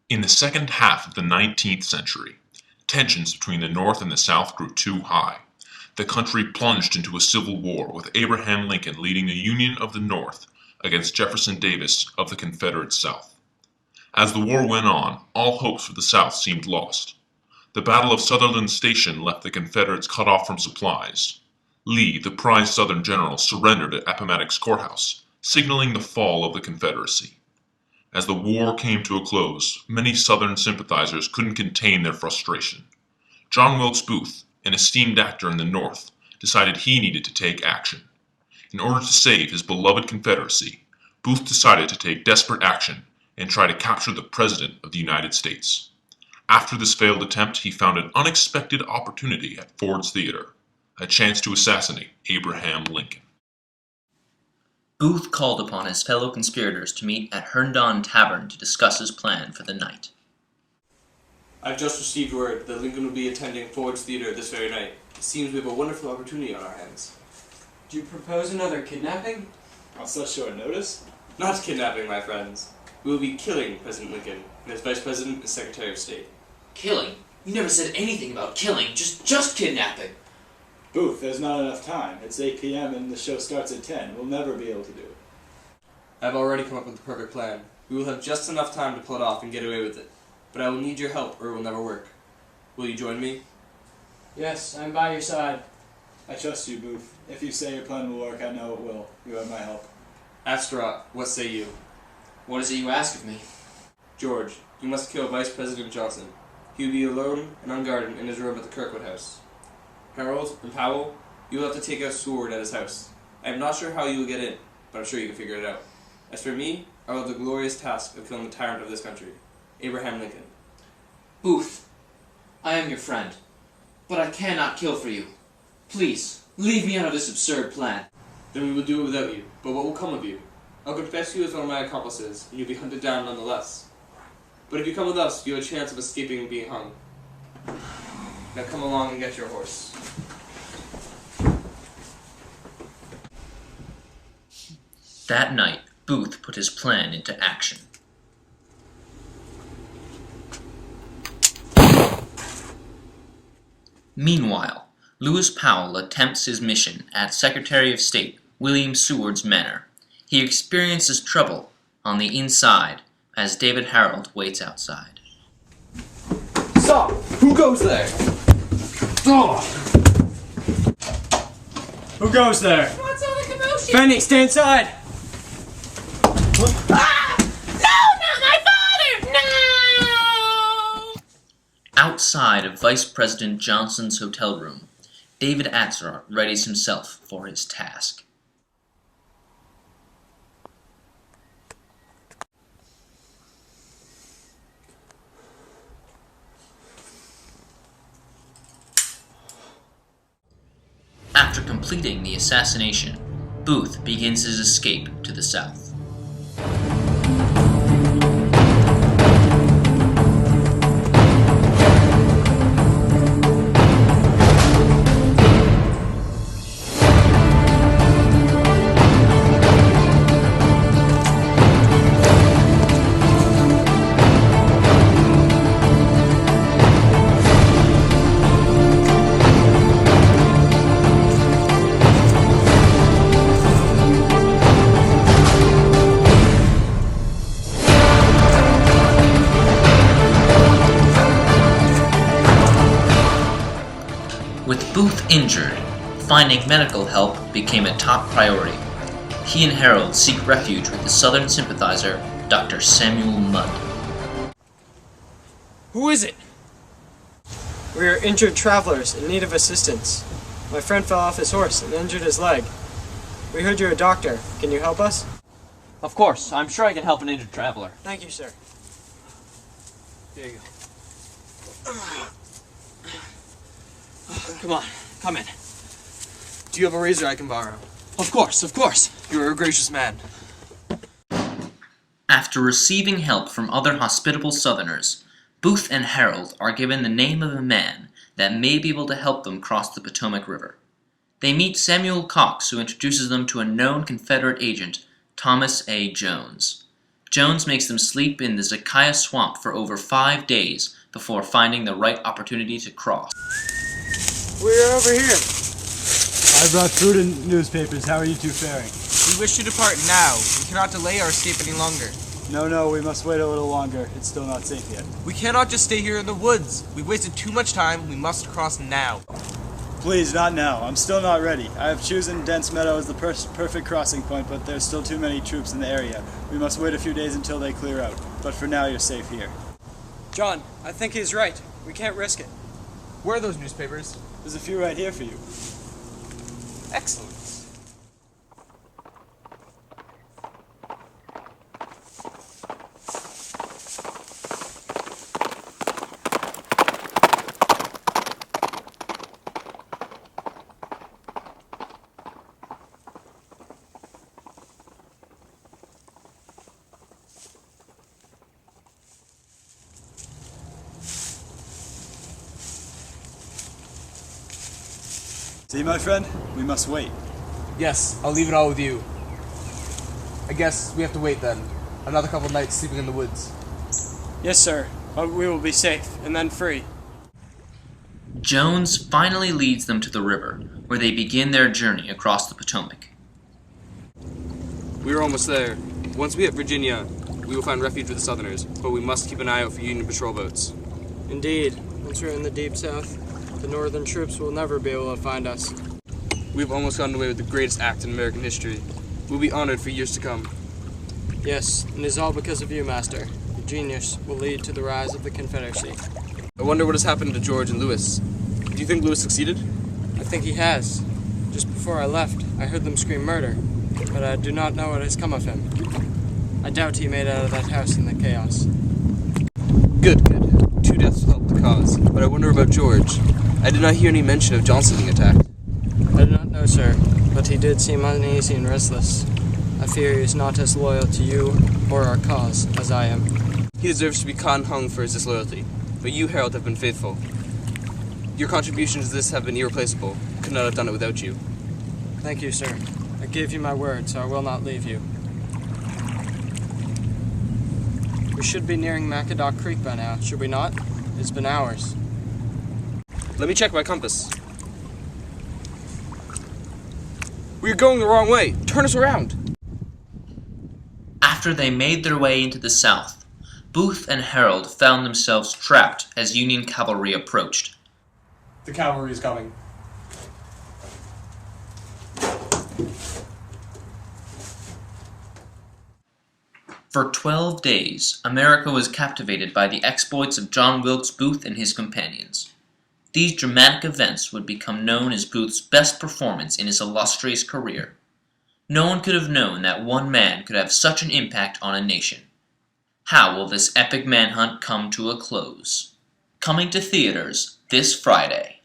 In the second half of the 19th century, tensions between the North and the South grew too high. The country plunged into a civil war with Abraham Lincoln leading the Union of the North against Jefferson Davis of the Confederate South. As the war went on, all hopes for the South seemed lost. The Battle of Sutherland Station left the Confederates cut off from supplies. Lee, the prized Southern general, surrendered at Appomattox Courthouse, signaling the fall of the Confederacy. As the war came to a close, many Southern sympathizers couldn't contain their frustration. John Wilkes Booth, an esteemed actor in the North, decided he needed to take action. In order to save his beloved Confederacy, Booth decided to take desperate action and try to capture the President of the United States. After this failed attempt, he found an unexpected opportunity at Ford's Theater, a chance to assassinate Abraham Lincoln. Booth called upon his fellow conspirators to meet at Herndon Tavern to discuss his plan for the night. I've just received word that Lincoln will be attending Ford's Theater this very night. It seems we have a wonderful opportunity on our hands. Do you propose another kidnapping? On such short notice? Not kidnapping, my friends. We will be killing President Lincoln and his Vice President and Secretary of State. Killing? You never said anything about killing, just kidnapping. Booth, there's not enough time. It's 8 p.m. and the show starts at 10. We'll never be able to do it. I've already come up with the perfect plan. We will have just enough time to pull it off and get away with it. But I will need your help or it will never work. Will you join me? Yes, I'm by your side. I trust you, Booth. If you say your plan will work, I know it will. You have my help. Astra, what say you? What is it you ask of me? George, you must kill Vice President Johnson. He will be alone and unguarded in his room at the Kirkwood House. Harold and Powell, you will have to take a sword at his house. I am not sure how you will get in, but I'm sure you can figure it out. As for me, I will have the glorious task of killing the tyrant of this country, Abraham Lincoln. Booth, I am your friend, but I cannot kill for you. Please, leave me out of this absurd plan. Then we will do it without you, but what will come of you? I'll confess you as one of my accomplices, and you'll be hunted down nonetheless. But if you come with us, you have a chance of escaping and being hung. Now come along and get your horse. That night, Booth put his plan into action. Meanwhile, Lewis Powell attempts his mission at Secretary of State William Seward's manor. He experiences trouble on the inside as David Harold waits outside. Stop! Who goes there? Stop! Who goes there? What's all the commotion? Fanny, stay inside! Ah! No, not my father! No! Outside of Vice President Johnson's hotel room, David Atzerodt readies himself for his task. After completing the assassination, Booth begins his escape to the south. With Booth injured, finding medical help became a top priority. He and Harold seek refuge with the Southern sympathizer, Dr. Samuel Mudd. Who is it? We are injured travelers in need of assistance. My friend fell off his horse and injured his leg. We heard you're a doctor. Can you help us? Of course. I'm sure I can help an injured traveler. Thank you, sir. Here you go. Come on, come in. Do you have a razor I can borrow? Of course, of course. You're a gracious man. After receiving help from other hospitable Southerners, Booth and Harold are given the name of a man that may be able to help them cross the Potomac River. They meet Samuel Cox, who introduces them to a known Confederate agent, Thomas A. Jones. Jones makes them sleep in the Zakaya swamp for over 5 days before finding the right opportunity to cross. We're over here. I brought food and newspapers. How are you two faring? We wish to depart now. We cannot delay our escape any longer. No, we must wait a little longer. It's still not safe yet. We cannot just stay here in the woods. We've wasted too much time. We must cross now. Please, not now. I'm still not ready. I have chosen Dense Meadow as the perfect crossing point, but there's still too many troops in the area. We must wait a few days until they clear out. But for now, you're safe here. John, I think he's right. We can't risk it. Where are those newspapers? There's a few right here for you. Excellent. See, my friend? We must wait. Yes, I'll leave it all with you. I guess we have to wait then. Another couple nights sleeping in the woods. Yes, sir. But we will be safe, and then free. Jones finally leads them to the river, where they begin their journey across the Potomac. We are almost there. Once we hit Virginia, we will find refuge with the Southerners, but we must keep an eye out for Union patrol boats. Indeed. Once we're in the deep south, the Northern troops will never be able to find us. We've almost gotten away with the greatest act in American history. We'll be honored for years to come. Yes, and it is all because of you, Master. Your genius will lead to the rise of the Confederacy. I wonder what has happened to George and Lewis. Do you think Lewis succeeded? I think he has. Just before I left, I heard them scream murder, but I do not know what has come of him. I doubt he made it out of that house in the chaos. Good. 2 deaths will help the cause, but I wonder about George. I did not hear any mention of Johnson being attacked. I do not know, sir, but he did seem uneasy and restless. I fear he is not as loyal to you or our cause as I am. He deserves to be caught and hung for his disloyalty, but you, Harold, have been faithful. Your contributions to this have been irreplaceable. I could not have done it without you. Thank you, sir. I gave you my word, so I will not leave you. We should be nearing Mackinac Creek by now, should we not? It's been hours. Let me check my compass. We're going the wrong way. Turn us around. After they made their way into the south, Booth and Harold found themselves trapped as Union cavalry approached. The cavalry is coming. For 12 days, America was captivated by the exploits of John Wilkes Booth and his companions. These dramatic events would become known as Booth's best performance in his illustrious career. No one could have known that one man could have such an impact on a nation. How will this epic manhunt come to a close? Coming to theaters this Friday.